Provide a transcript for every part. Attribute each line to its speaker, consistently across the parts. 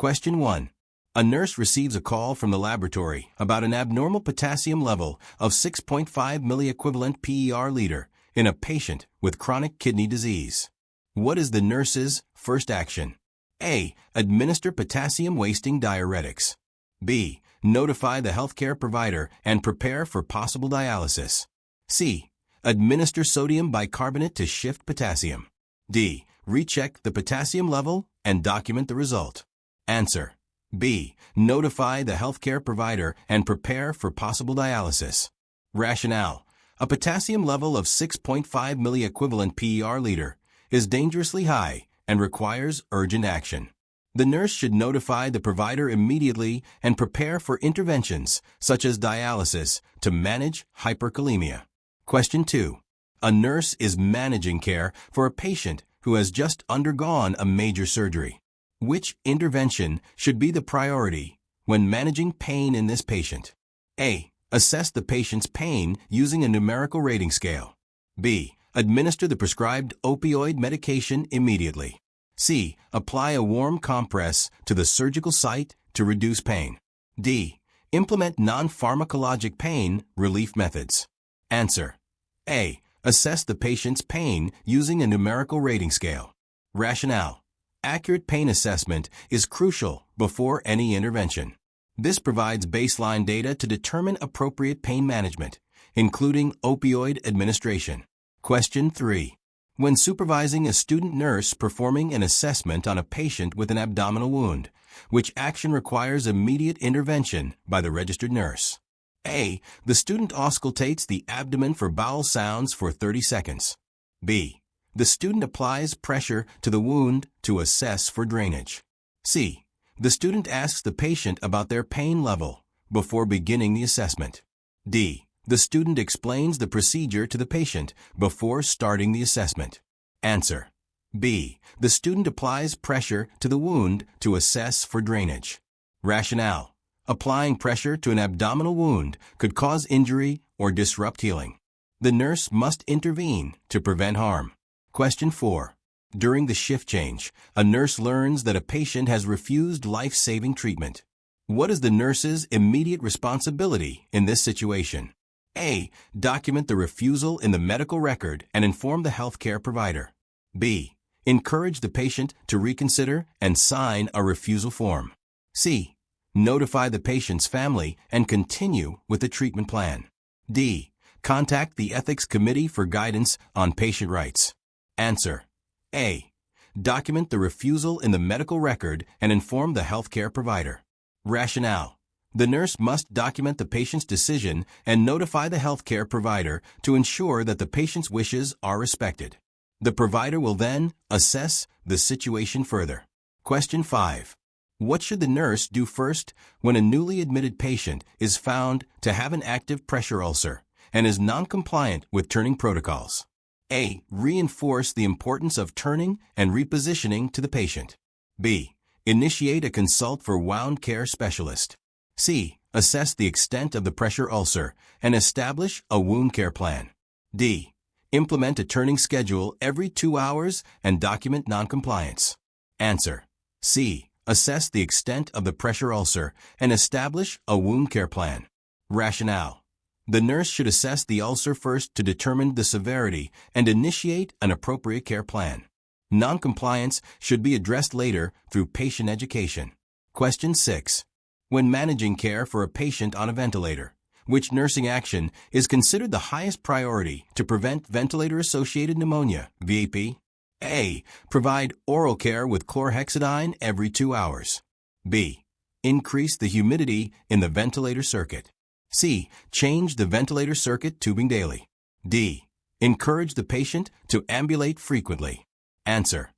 Speaker 1: Question 1. A nurse receives a call from the laboratory about an abnormal potassium level of 6.5 milliequivalent per-liter in a patient with chronic kidney disease. What is the nurse's first action? A. Administer potassium-wasting diuretics. B. Notify the healthcare provider and prepare for possible dialysis. C. Administer sodium bicarbonate to shift potassium. D. Recheck the potassium level and document the result. Answer. B. Notify the healthcare provider and prepare for possible dialysis. Rationale. A potassium level of 6.5 milliequivalent per-liter is dangerously high and requires urgent action. The nurse should notify the provider immediately and prepare for interventions, such as dialysis, to manage hyperkalemia. Question 2. A nurse is managing care for a patient who has just undergone a major surgery. Which intervention should be the priority when managing pain in this patient? A. Assess the patient's pain using a numerical rating scale. B. Administer the prescribed opioid medication immediately. C. Apply a warm compress to the surgical site to reduce pain. D. Implement non-pharmacologic pain relief methods. Answer. A. Assess the patient's pain using a numerical rating scale. Rationale. Accurate pain assessment is crucial before any intervention. This provides baseline data to determine appropriate pain management, including opioid administration. Question 3. When supervising a student nurse performing an assessment on a patient with an abdominal wound, which action requires immediate intervention by the registered nurse? A. The student auscultates the abdomen for bowel sounds for 30 seconds. B. The student applies pressure to the wound to assess for drainage. C. The student asks the patient about their pain level before beginning the assessment. D. The student explains the procedure to the patient before starting the assessment. Answer. B. The student applies pressure to the wound to assess for drainage. Rationale. Applying pressure to an abdominal wound could cause injury or disrupt healing. The nurse must intervene to prevent harm. Question 4. During the shift change, a nurse learns that a patient has refused life-saving treatment. What is the nurse's immediate responsibility in this situation? A. Document the refusal in the medical record and inform the healthcare provider. B. Encourage the patient to reconsider and sign a refusal form. C. Notify the patient's family and continue with the treatment plan. D. Contact the Ethics Committee for guidance on patient rights. Answer. A. Document the refusal in the medical record and inform the healthcare provider. Rationale. The nurse must document the patient's decision and notify the healthcare provider to ensure that the patient's wishes are respected. The provider will then assess the situation further. Question 5. What should the nurse do first when a newly admitted patient is found to have an active pressure ulcer and is non-compliant with turning protocols? A. Reinforce the importance of turning and repositioning to the patient. B. Initiate a consult for wound care specialist. C. Assess the extent of the pressure ulcer and establish a wound care plan. D. Implement a turning schedule every 2 hours and document noncompliance. Answer. C. Assess the extent of the pressure ulcer and establish a wound care plan. Rationale. The nurse should assess the ulcer first to determine the severity and initiate an appropriate care plan. Noncompliance should be addressed later through patient education. Question 6. When managing care for a patient on a ventilator, which nursing action is considered the highest priority to prevent ventilator-associated pneumonia, VAP? A. Provide oral care with chlorhexidine every 2 hours. B. Increase the humidity in the ventilator circuit. C. Change the ventilator circuit tubing daily. D. Encourage the patient to ambulate frequently. Answer.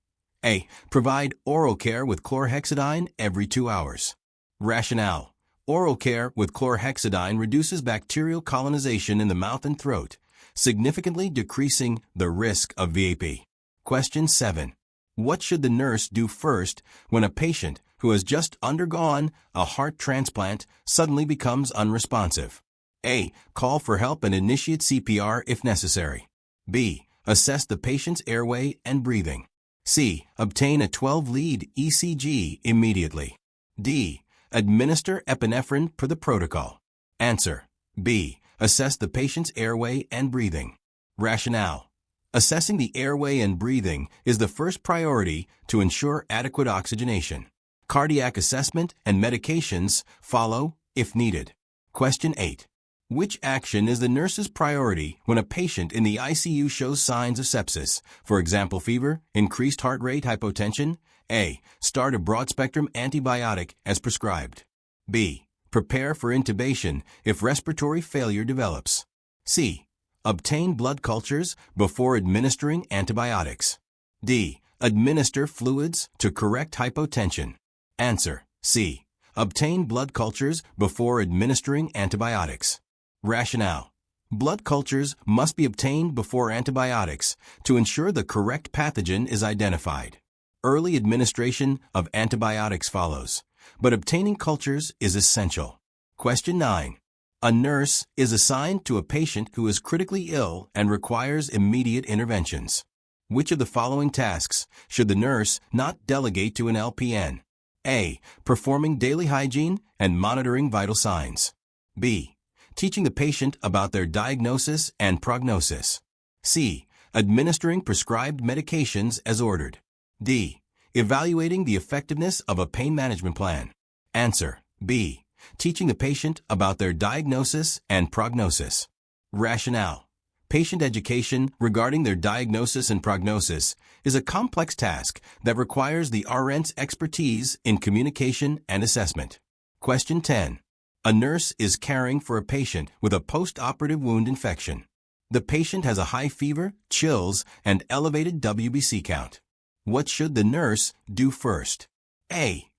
Speaker 1: A. Provide oral care with chlorhexidine every 2 hours. Rationale. Oral care with chlorhexidine reduces bacterial colonization in the mouth and throat, significantly decreasing the risk of VAP. Question 7. What should the nurse do first when a patient who has just undergone a heart transplant suddenly becomes unresponsive? A. Call for help and initiate CPR if necessary. B. Assess the patient's airway and breathing. C. Obtain a 12-lead ECG immediately. D. Administer epinephrine per the protocol. Answer. B. Assess the patient's airway and breathing. Rationale. Assessing the airway and breathing is the first priority to ensure adequate oxygenation. Cardiac assessment and medications follow if needed. Question 8. Which action is the nurse's priority when a patient in the ICU shows signs of sepsis, for example fever, increased heart rate, hypotension? A. Start a broad-spectrum antibiotic as prescribed. B. Prepare for intubation if respiratory failure develops. C. Obtain blood cultures before administering antibiotics. D. Administer fluids to correct hypotension. Answer. C. Obtain blood cultures before administering antibiotics. Rationale. Blood cultures must be obtained before antibiotics to ensure the correct pathogen is identified. Early administration of antibiotics follows, but obtaining cultures is essential. Question 9. A nurse is assigned to a patient who is critically ill and requires immediate interventions. Which of the following tasks should the nurse not delegate to an LPN? A. Performing daily hygiene and monitoring vital signs. B. Teaching the patient about their diagnosis and prognosis. C. Administering prescribed medications as ordered. D. Evaluating the effectiveness of a pain management plan. Answer. B. Teaching the patient about their diagnosis and prognosis. Rationale. Patient education regarding their diagnosis and prognosis is a complex task that requires the RN's expertise in communication and assessment. Question 10. A nurse is caring for a patient with a post-operative wound infection. The patient has a high fever, chills, and elevated WBC count. What should the nurse do first? A.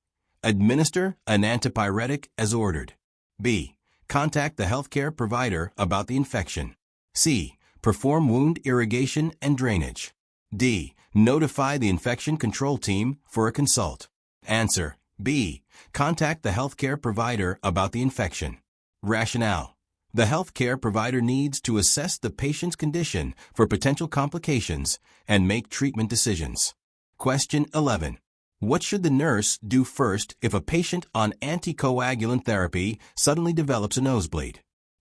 Speaker 1: Administer an antipyretic as ordered. B. Contact the healthcare provider about the infection. C. Perform wound irrigation and drainage. D. Notify the infection control team for a consult. Answer. B. Contact the healthcare provider about the infection. Rationale. The healthcare provider needs to assess the patient's condition for potential complications and make treatment decisions. Question 11. What should the nurse do first if a patient on anticoagulant therapy suddenly develops a nosebleed?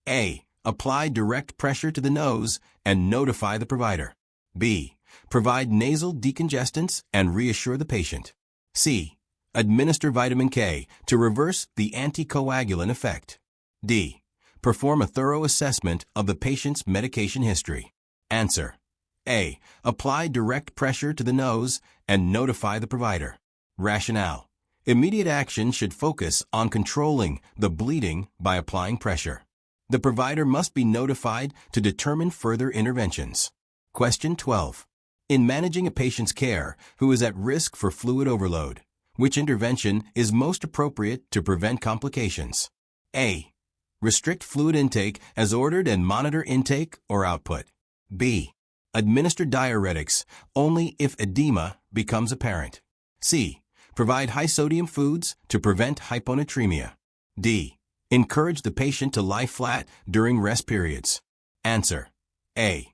Speaker 1: A. Apply direct pressure to the nose and notify the provider. B. Provide nasal decongestants and reassure the patient. C. Administer vitamin K to reverse the anticoagulant effect. D. Perform a thorough assessment of the patient's medication history. Answer. A. Apply direct pressure to the nose and notify the provider. Rationale. Immediate action should focus on controlling the bleeding by applying pressure. The provider must be notified to determine further interventions. Question 12. In managing a patient's care who is at risk for fluid overload, which intervention is most appropriate to prevent complications? A. Restrict fluid intake as ordered and monitor intake or output. B. Administer diuretics only if edema becomes apparent. C. Provide high-sodium foods to prevent hyponatremia. D. Encourage the patient to lie flat during rest periods. Answer. A.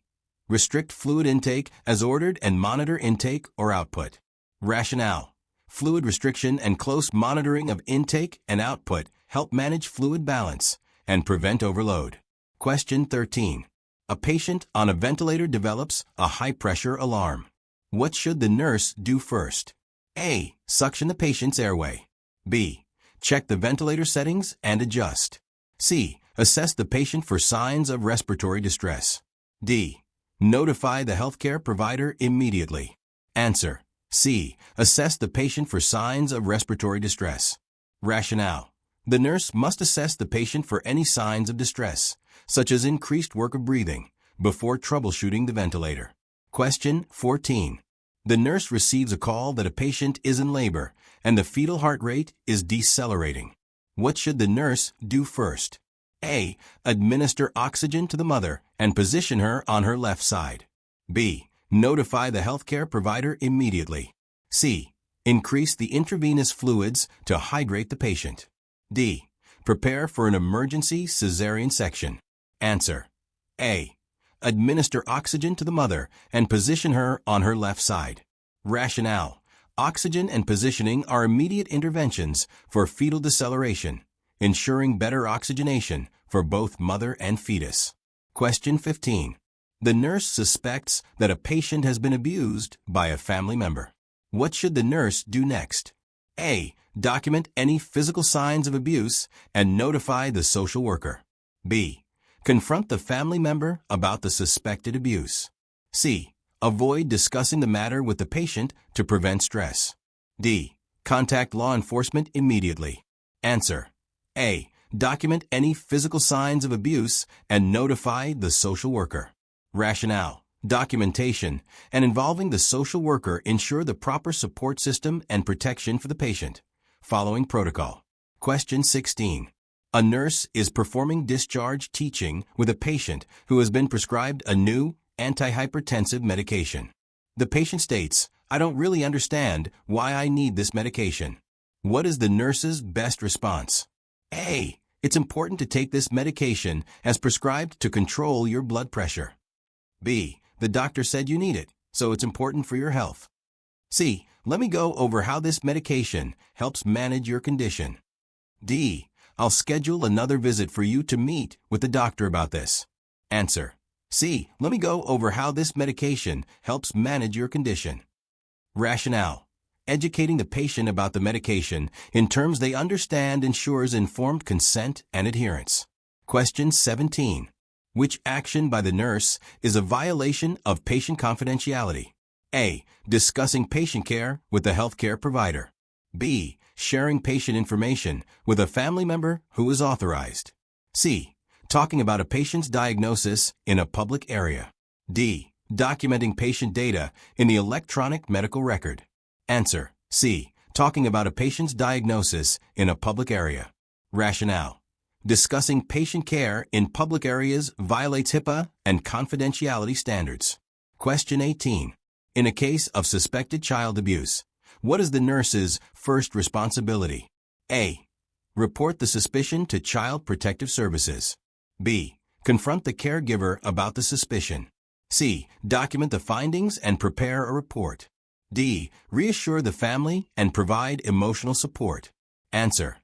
Speaker 1: Restrict fluid intake as ordered and monitor intake or output. Rationale. Fluid restriction and close monitoring of intake and output help manage fluid balance and prevent overload. Question 13. A patient on a ventilator develops a high-pressure alarm. What should the nurse do first? A. Suction the patient's airway. B. Check the ventilator settings and adjust. C. Assess the patient for signs of respiratory distress. D. Notify the healthcare provider immediately. Answer. C. Assess the patient for signs of respiratory distress. Rationale. The nurse must assess the patient for any signs of distress, such as increased work of breathing, before troubleshooting the ventilator. Question 14. The nurse receives a call that a patient is in labor and the fetal heart rate is decelerating. What should the nurse do first? A. Administer oxygen to the mother and position her on her left side. B. Notify the healthcare provider immediately. C. Increase the intravenous fluids to hydrate the patient. D. Prepare for an emergency cesarean section. Answer. A. Administer oxygen to the mother and position her on her left side. Rationale. Oxygen and positioning are immediate interventions for fetal deceleration, ensuring better oxygenation for both mother and fetus. Question 15. The nurse suspects that a patient has been abused by a family member. What should the nurse do next? A. Document any physical signs of abuse and notify the social worker. B. Confront the family member about the suspected abuse. C. Avoid discussing the matter with the patient to prevent stress. D. Contact law enforcement immediately. Answer. A. Document any physical signs of abuse and notify the social worker. Rationale. Documentation and involving the social ensure the proper support system and protection for the patient. Following protocol. Question 16. A nurse is performing discharge teaching with a patient who has been prescribed a new antihypertensive medication. The patient states, "I don't really understand why I need this medication." What is the nurse's best response? A. It's important to take this medication as prescribed to control your blood pressure. B. The doctor said you need it, so it's important for your health. C. Let me go over how this medication helps manage your condition. D. I'll schedule another visit for you to meet with the doctor about this. Answer. C. Let me go over how this medication helps manage your condition. Rationale. Educating the patient about the medication in terms they understand ensures informed consent and adherence. Question 17. Which action by the nurse is a violation of patient confidentiality? A. Discussing patient care with the healthcare provider. B. Sharing patient information with a family member who is authorized. C. Talking about a patient's diagnosis in a public area. D. Documenting patient data in the electronic medical record. Answer. C. Talking about a patient's diagnosis in a public area. Rationale. Discussing patient care in public areas violates HIPAA and confidentiality standards. Question 18. In a case of suspected child abuse, what is the nurse's first responsibility? A. Report the suspicion to Child Protective Services. B. Confront the caregiver about the suspicion. C. Document the findings and prepare a report. D. Reassure the family and provide emotional support. Answer.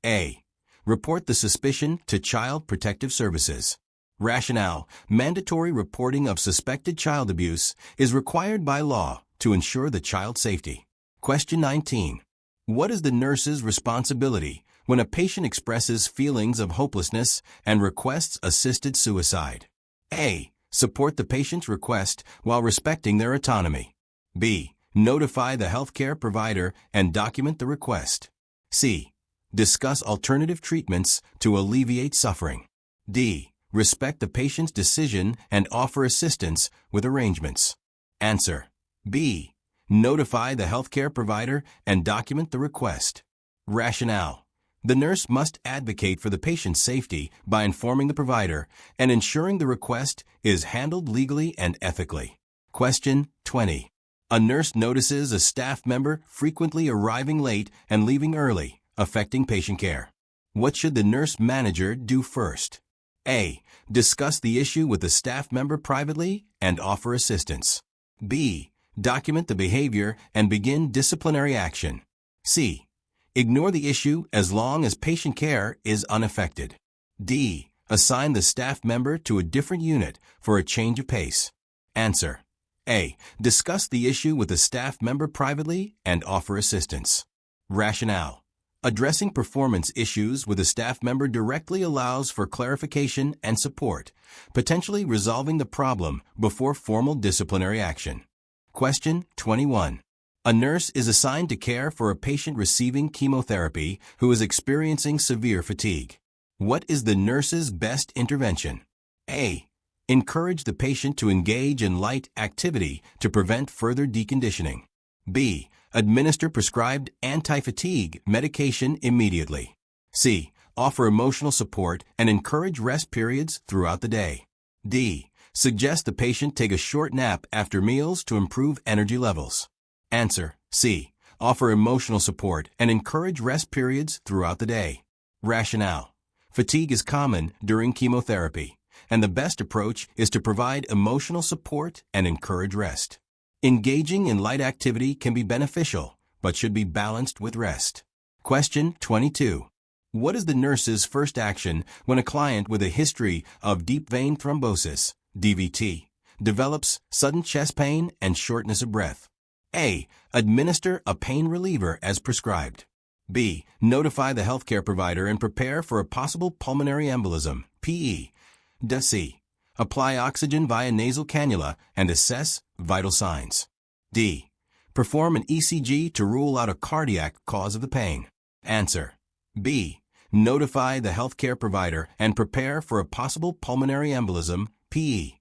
Speaker 1: A. Report the suspicion to Child Protective Services. Rationale. Mandatory reporting of suspected child abuse is required by law to ensure the child's safety. Question 19. What is the nurse's responsibility when a patient expresses feelings of hopelessness and requests assisted suicide? A. Support the patient's request while respecting their autonomy. B. Notify the healthcare provider and document the request. C. Discuss alternative treatments to alleviate suffering. D. Respect the patient's decision and offer assistance with arrangements. Answer. B. Notify the healthcare provider and document the request. Rationale. The nurse must advocate for the patient's safety by informing the provider and ensuring the request is handled legally and ethically. Question 20. A nurse notices a staff member frequently arriving late and leaving early, affecting patient care. What should the nurse manager do first? A. Discuss the issue with the staff member privately and offer assistance. B. Document the behavior and begin disciplinary action. C. Ignore the issue as long as patient care is unaffected. D. Assign the staff member to a different unit for a change of pace. Answer. A. Discuss the issue with the staff member privately and offer assistance. Rationale. Addressing performance issues with a staff member directly allows for clarification and support, potentially resolving the problem before formal disciplinary action. Question 21. A nurse is assigned to care for a patient receiving chemotherapy who is experiencing severe fatigue. What is the nurse's best intervention? A. Encourage the patient to engage in light activity to prevent further deconditioning. B. Administer prescribed anti-fatigue medication immediately. C. Offer emotional support and encourage rest periods throughout the day. D. Suggest the patient take a short nap after meals to improve energy levels. Answer. C. Offer emotional support and encourage rest periods throughout the day. Rationale. Fatigue is common during chemotherapy, and the best approach is to provide emotional support and encourage rest. Engaging in light activity can be beneficial, but should be balanced with rest. Question 22. What is the nurse's first action when a client with a history of deep vein thrombosis, DVT, develops sudden chest pain and shortness of breath? A. Administer a pain reliever as prescribed. B. Notify the healthcare provider and prepare for a possible pulmonary embolism, PE. C. Apply oxygen via nasal cannula and assess vital signs. D. Perform an ECG to rule out a cardiac cause of the pain. Answer. B. Notify the healthcare provider and prepare for a possible pulmonary embolism, PE.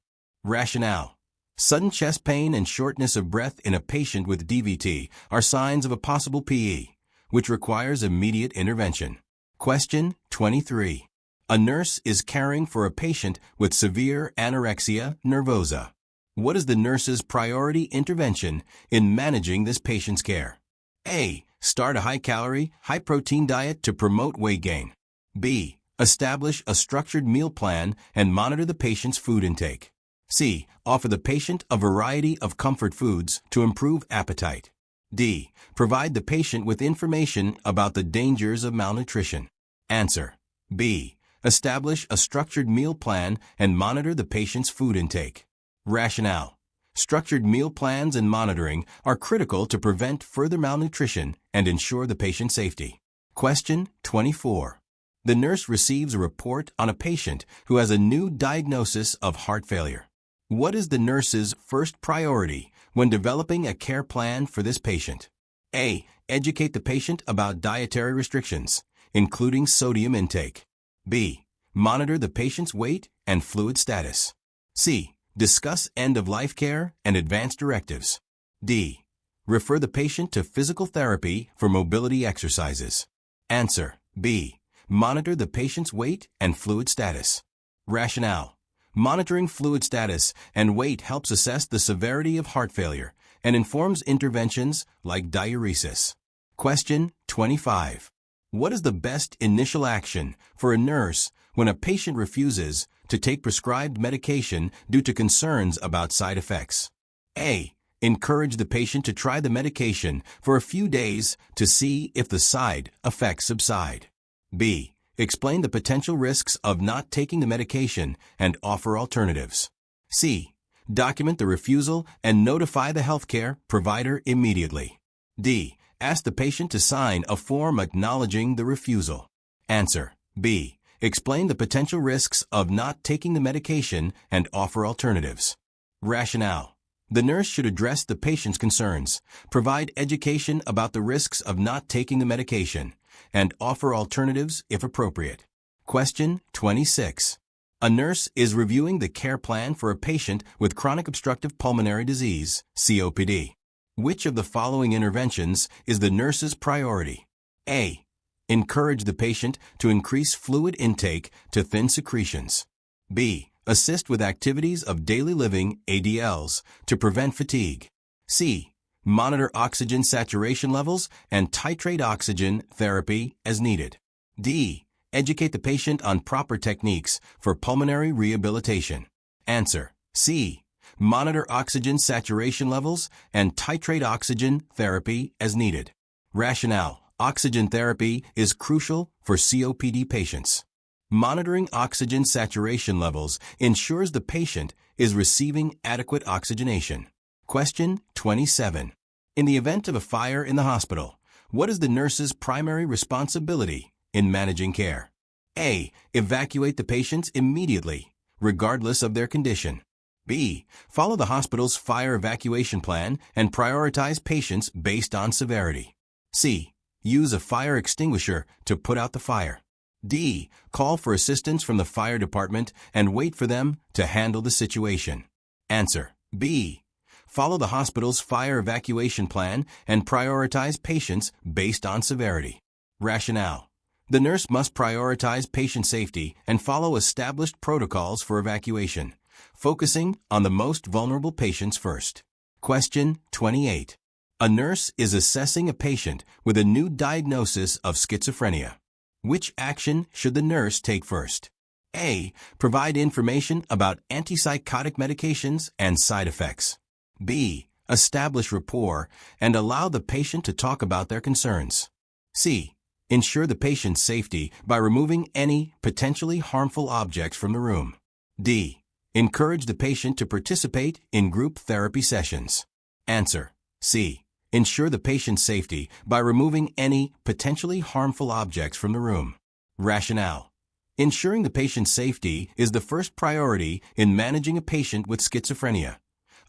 Speaker 1: Rationale. Sudden chest pain and shortness of breath in a patient with DVT are signs of a possible PE, which requires immediate intervention. Question 23. A nurse is caring for a patient with severe anorexia nervosa. What is the nurse's priority intervention in managing this patient's care? A. Start a high-calorie, high-protein diet to promote weight gain. B. Establish a structured meal plan and monitor the patient's food intake. C. Offer the patient a variety of comfort foods to improve appetite. D. Provide the patient with information about the dangers of malnutrition. Answer. B. Establish a structured meal plan and monitor the patient's food intake. Rationale. Structured meal plans and monitoring are critical to prevent further malnutrition and ensure the patient's safety. Question 24. The nurse receives a report on a patient who has a new diagnosis of heart failure. What is the nurse's first priority when developing a care plan for this patient? A. Educate the patient about dietary restrictions, including sodium intake. B. Monitor the patient's weight and fluid status. C. Discuss end-of-life care and advance directives. D. Refer the patient to physical therapy for mobility exercises. Answer. B. Monitor the patient's weight and fluid status. Rationale. Monitoring fluid status and weight helps assess the severity of heart failure and informs interventions like diuresis. Question 25. What is the best initial action for a nurse when a patient refuses to take prescribed medication due to concerns about side effects? A. Encourage the patient to try the medication for a few days to see if the side effects subside. B. Explain the potential risks of not taking the medication and offer alternatives. C. Document the refusal and notify the healthcare provider immediately. D. Ask the patient to sign a form acknowledging the refusal. Answer. B. Explain the potential risks of not taking the medication and offer alternatives. Rationale. The nurse should address the patient's concerns, provide education about the risks of not taking the medication, and offer alternatives if appropriate. Question 26. A nurse is reviewing the care plan for a patient with chronic obstructive pulmonary disease, COPD. Which of the following interventions is the nurse's priority? A. Encourage the patient to increase fluid intake to thin secretions. B. Assist with activities of daily living, ADLs, to prevent fatigue. C. Monitor oxygen saturation levels and titrate oxygen therapy as needed. D. Educate the patient on proper techniques for pulmonary rehabilitation. Answer. C. Monitor oxygen saturation levels and titrate oxygen therapy as needed. Rationale. Oxygen therapy is crucial for COPD patients. Monitoring oxygen saturation levels ensures the patient is receiving adequate oxygenation. Question 27. In the event of a fire in the hospital, what is the nurse's primary responsibility in managing care? A. Evacuate the patients immediately, regardless of their condition. B. Follow the hospital's fire evacuation plan and prioritize patients based on severity. C. Use a fire extinguisher to put out the fire. D. Call for assistance from the fire department and wait for them to handle the situation. Answer. B. Follow the hospital's fire evacuation plan and prioritize patients based on severity. Rationale. The nurse must prioritize patient safety and follow established protocols for evacuation, focusing on the most vulnerable patients first. Question 28. A nurse is assessing a patient with a new diagnosis of schizophrenia. Which action should the nurse take first? A. Provide information about antipsychotic medications and side effects. B. Establish rapport and allow the patient to talk about their concerns. C. Ensure the patient's safety by removing any potentially harmful objects from the room. D. Encourage the patient to participate in group therapy sessions. Answer. C. Ensure the patient's safety by removing any potentially harmful objects from the room. Rationale. Ensuring the patient's safety is the first priority in managing a patient with schizophrenia,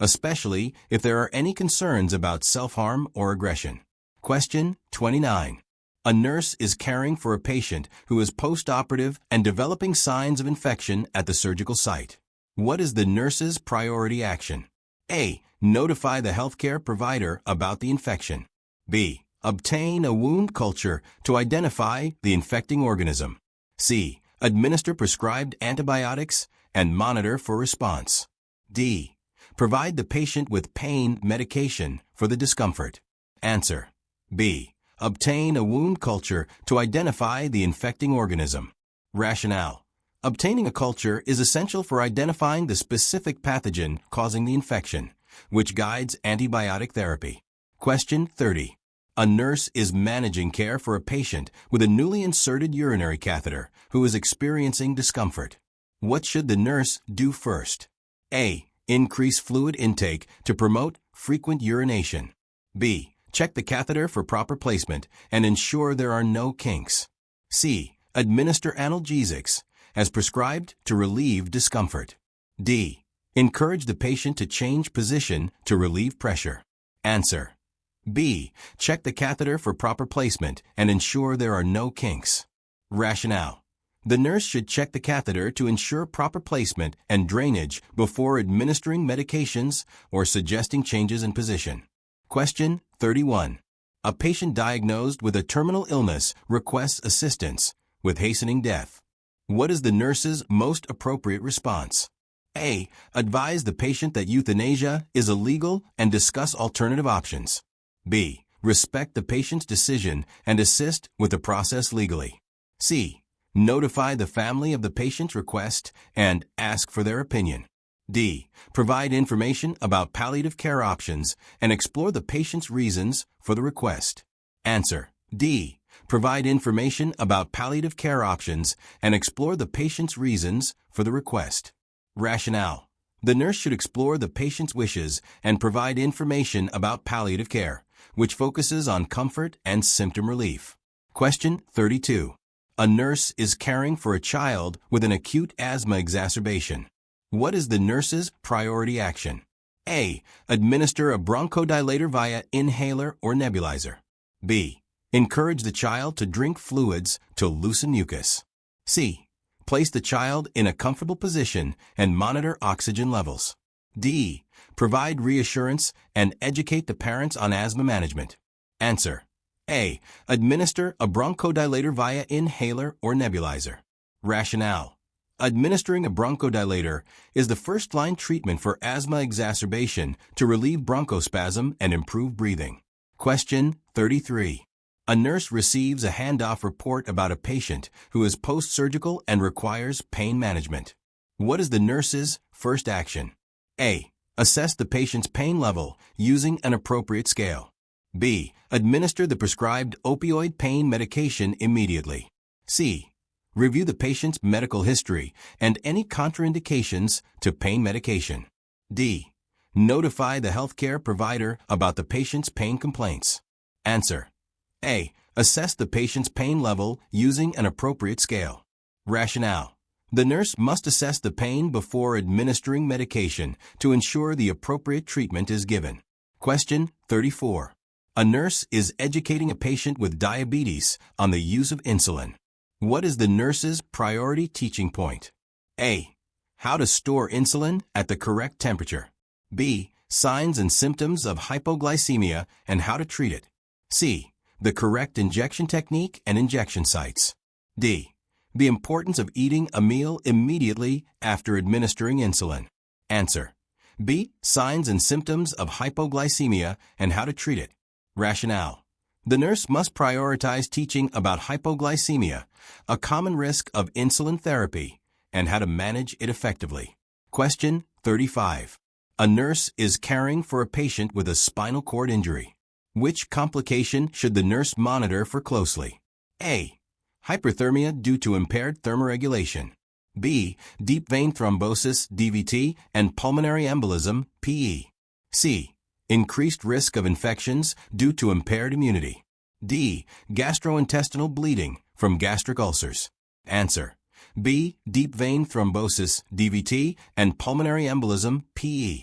Speaker 1: especially if there are any concerns about self-harm or aggression. Question 29. A nurse is caring for a patient who is post-operative and developing signs of infection at the surgical site. What is the nurse's priority action? A. Notify the healthcare provider about the infection. B. Obtain a wound culture to identify the infecting organism. C. Administer prescribed antibiotics and monitor for response. D. Provide the patient with pain medication for the discomfort. Answer. B. Obtain a wound culture to identify the infecting organism. Rationale. Obtaining a culture is essential for identifying the specific pathogen causing the infection, which guides antibiotic therapy. Question 30. A nurse is managing care for a patient with a newly inserted urinary catheter who is experiencing discomfort. What should the nurse do first? A. Increase fluid intake to promote frequent urination. B. Check the catheter for proper placement and ensure there are no kinks. C. Administer analgesics as prescribed to relieve discomfort. D. Encourage the patient to change position to relieve pressure. Answer. B. Check the catheter for proper placement and ensure there are no kinks. Rationale. The nurse should check the catheter to ensure proper placement and drainage before administering medications or suggesting changes in position. Question 31. A patient diagnosed with a terminal illness requests assistance with hastening death. What is the nurse's most appropriate response? A. Advise the patient that euthanasia is illegal and discuss alternative options. B. Respect the patient's decision and assist with the process legally. C. Notify the family of the patient's request and ask for their opinion. D. Provide information about palliative care options and explore the patient's reasons for the request. Answer. D. Provide information about palliative care options and explore the patient's reasons for the request. Rationale. The nurse should explore the patient's wishes and provide information about palliative care, which focuses on comfort and symptom relief. Question 32. A nurse is caring for a child with an acute asthma exacerbation. What is the nurse's priority action? A. Administer a bronchodilator via inhaler or nebulizer. B. Encourage the child to drink fluids to loosen mucus. C. Place the child in a comfortable position and monitor oxygen levels. D. Provide reassurance and educate the parents on asthma management. Answer. A. Administer a bronchodilator via inhaler or nebulizer. Rationale. Administering a bronchodilator is the first-line treatment for asthma exacerbation to relieve bronchospasm and improve breathing. Question 33. A nurse receives a handoff report about a patient who is post-surgical and requires pain management. What is the nurse's first action? A. Assess the patient's pain level using an appropriate scale. B. Administer the prescribed opioid pain medication immediately. C. Review the patient's medical history and any contraindications to pain medication. D. Notify the healthcare provider about the patient's pain complaints. Answer. A. Assess the patient's pain level using an appropriate scale. Rationale. The nurse must assess the pain before administering medication to ensure the appropriate treatment is given. Question 34. A nurse is educating a patient with diabetes on the use of insulin. What is the nurse's priority teaching point? A. How to store insulin at the correct temperature. B. Signs and symptoms of hypoglycemia and how to treat it. C. The correct injection technique and injection sites. D. The importance of eating a meal immediately after administering insulin. Answer. B. Signs and symptoms of hypoglycemia and how to treat it. Rationale. The nurse must prioritize teaching about hypoglycemia, a common risk of insulin therapy, and how to manage it effectively. Question 35. A nurse is caring for a patient with a spinal cord injury. Which complication should the nurse monitor for closely? A. Hyperthermia due to impaired thermoregulation. B. Deep vein thrombosis, DVT, and pulmonary embolism, PE. C. Increased risk of infections due to impaired immunity. D. Gastrointestinal bleeding from gastric ulcers. Answer: B. Deep vein thrombosis, DVT, and pulmonary embolism, PE.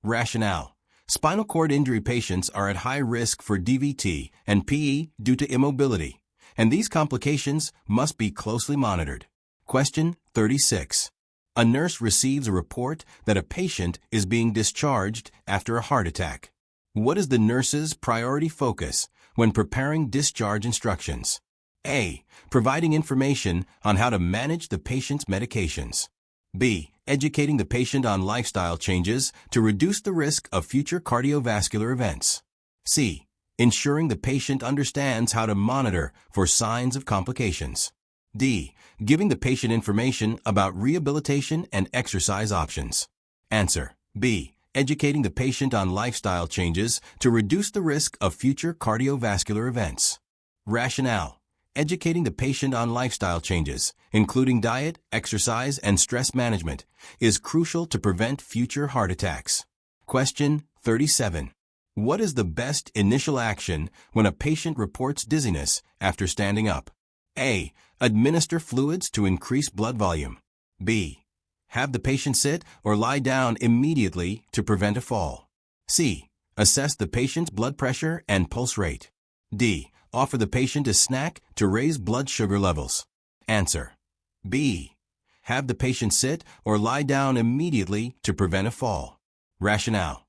Speaker 1: Rationale: spinal cord injury patients are at high risk for DVT and PE due to immobility, and these complications must be closely monitored. Question 36. A nurse receives a report that a patient is being discharged after a heart attack. What is the nurse's priority focus when preparing discharge instructions? A. Providing information on how to manage the patient's medications. B. Educating the patient on lifestyle changes to reduce the risk of future cardiovascular events. C. Ensuring the patient understands how to monitor for signs of complications. D. Giving the patient information about rehabilitation and exercise options. Answer: B. Educating the patient on lifestyle changes to reduce the risk of future cardiovascular events. Rationale: educating the patient on lifestyle changes, including diet, exercise, and stress management, is crucial to prevent future heart attacks. Question 37. What is the best initial action when a patient reports dizziness after standing up? A. Administer fluids to increase blood volume. B. Have the patient sit or lie down immediately to prevent a fall. C. Assess the patient's blood pressure and pulse rate. D. Offer the patient a snack to raise blood sugar levels. Answer: B. Have the patient sit or lie down immediately to prevent a fall. Rationale: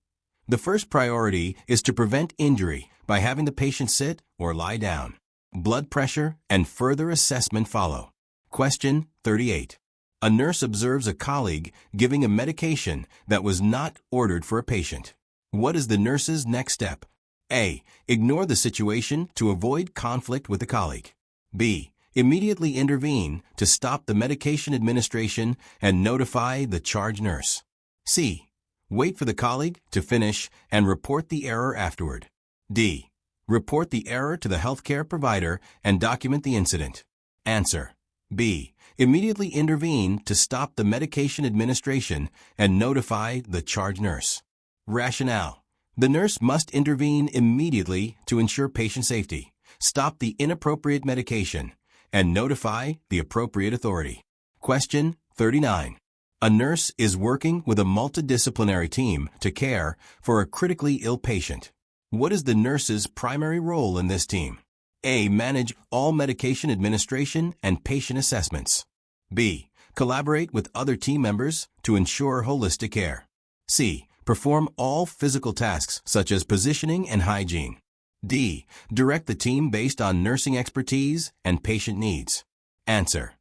Speaker 1: the first priority is to prevent injury by having the patient sit or lie down. Blood pressure and further assessment follow. Question 38. A nurse observes a colleague giving a medication that was not ordered for a patient. What is the nurse's next step? A. Ignore the situation to avoid conflict with the colleague. B. Immediately intervene to stop the medication administration and notify the charge nurse. C. Wait for the colleague to finish and report the error afterward. D. Report the error to the healthcare provider and document the incident. Answer: B. Immediately intervene to stop the medication administration and notify the charge nurse. Rationale: the nurse must intervene immediately to ensure patient safety, stop the inappropriate medication, and notify the appropriate authority. Question 39. A nurse is working with a multidisciplinary team to care for a critically ill patient. What is the nurse's primary role in this team? A. Manage all medication administration and patient assessments. B. Collaborate with other team members to ensure holistic care. C. Perform all physical tasks such as positioning and hygiene. D. Direct the team based on nursing expertise and patient needs. Answer: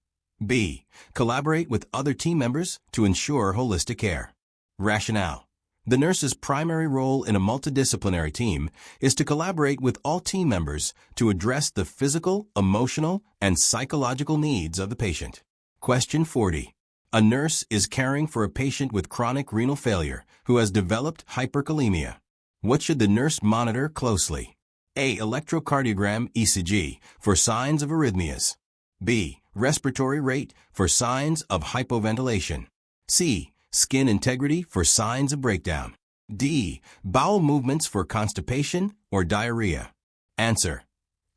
Speaker 1: B. Collaborate with other team members to ensure holistic care. Rationale: the nurse's primary role in a multidisciplinary team is to collaborate with all team members to address the physical, emotional, and psychological needs of the patient. Question 40. A nurse is caring for a patient with chronic renal failure who has developed hyperkalemia. What should the nurse monitor closely? A. Electrocardiogram ECG for signs of arrhythmias. B. Respiratory rate for signs of hypoventilation. C. Skin integrity for signs of breakdown. D. Bowel movements for constipation or diarrhea. Answer: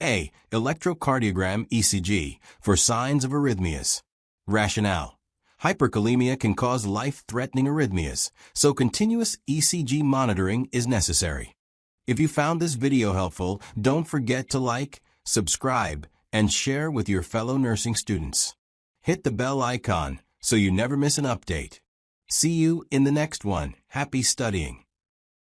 Speaker 1: A. Electrocardiogram ECG for signs of arrhythmias. Rationale: hyperkalemia can cause life-threatening arrhythmias, so continuous ECG monitoring is necessary. If you found this video helpful, don't forget to like, subscribe, and share with your fellow nursing students. Hit the bell icon so you never miss an update. See you in the next one. Happy studying.